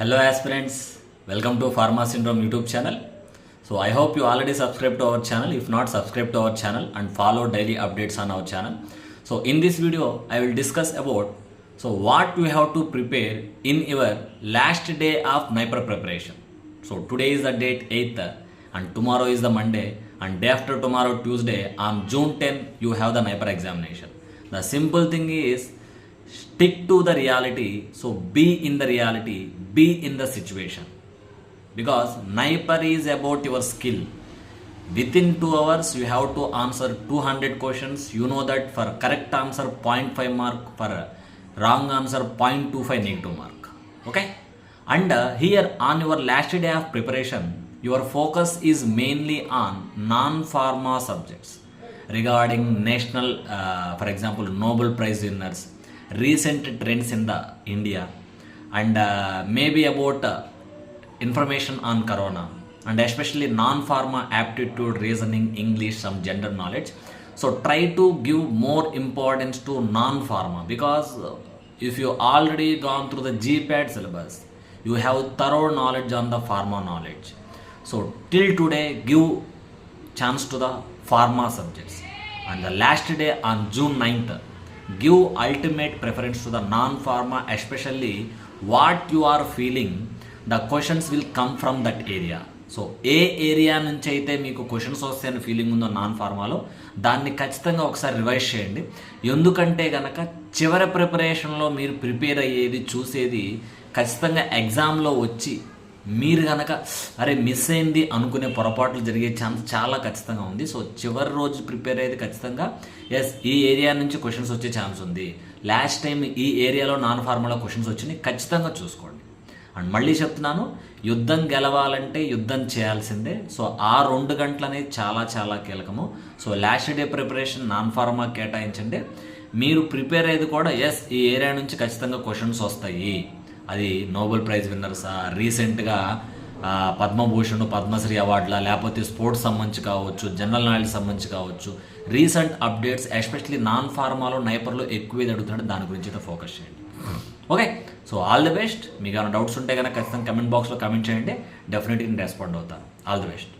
Hello aspirants, welcome to Pharma Syndrome YouTube channel. So I hope you already subscribed to our channel. If not, subscribe to our channel and follow daily updates on our channel. So in this video, I will discuss about what you have to prepare in your last day of NIPER preparation. So today is the date 8th and tomorrow is the Monday and day after tomorrow Tuesday on June 10 you have the NIPER examination. The simple thing is stick to the reality, so be in the reality, be in the situation, because NIPER is about your skill. Within 2 hours you have to answer 200 questions. You know that for correct answer 0.5 mark, for wrong answer 0.25 negative mark. Okay, and here on your last day of preparation, your focus is mainly on non-pharma subjects regarding national, for example, Nobel Prize winners, recent trends in the India, and maybe about information on corona, and especially non-pharma aptitude, reasoning, English, some general knowledge. So try to give more importance to non-pharma, because if you already gone through the GPAT syllabus, you have thorough knowledge on the pharma knowledge. So till today give chance to the pharma subjects, and the last day on June 9th give ultimate preference to the non-pharma, especially what you are feeling the questions will come from that area. So A area నుంచి అయితే మీకు questions వస్తాయని feeling ఉందో non ఫార్మాలో, దాన్ని ఖచ్చితంగా ఒకసారి revise చేయండి. ఎందుకంటే కనుక చివరి ప్రిపరేషన్లో మీరు ప్రిపేర్ అయ్యేది చూసేది ఖచ్చితంగా ఎగ్జామ్లో వచ్చి మీరు కనుక అరే మిస్ అయింది అనుకునే పొరపాట్లు జరిగే ఛాన్స్ చాలా ఖచ్చితంగా ఉంది. సో చివరి రోజు ప్రిపేర్ అయ్యేది ఖచ్చితంగా ఎస్ ఈ ఏరియా నుంచి క్వశ్చన్స్ వచ్చే ఛాన్స్ ఉంది, లాస్ట్ టైం ఈ ఏరియాలో నాన్ ఫార్మాలో క్వశ్చన్స్ వచ్చినాయి, ఖచ్చితంగా చూసుకోండి. అండ్ మళ్ళీ చెప్తున్నాను, యుద్ధం గెలవాలంటే యుద్ధం చేయాల్సిందే. సో ఆ 2 గంటలు అనేది చాలా చాలా కీలకము. So last day preparation non pharma కేటాయించండి. మీరు ప్రిపేర్ అయ్యేది కూడా ఎస్ ఈ ఏరియా నుంచి ఖచ్చితంగా క్వశ్చన్స్ వస్తాయి, అది నోబెల్ ప్రైజ్ విన్నర్స్, రీసెంట్గా పద్మభూషణ్, పద్మశ్రీ అవార్డులా, లేకపోతే స్పోర్ట్స్ సంబంధించి కావచ్చు, జనరల్ నాలెడ్జ్ సంబంధించి కావచ్చు, రీసెంట్ అప్డేట్స్ ఎస్పెషల్లీ నాన్ ఫార్మాలో నైపర్లో ఎక్కువ ఏది అడుగుతున్నాడు దాని గురించి అయితే ఫోకస్ చేయండి. Okay, so all the best. మీకు ఏమైనా డౌట్స్ ఉంటే కనుక ఖచ్చితంగా కమెంట్ బాక్స్లో కమెంట్ చేయండి, డెఫినెట్గా నేను రెస్పాండ్ అవుతాను. All the best.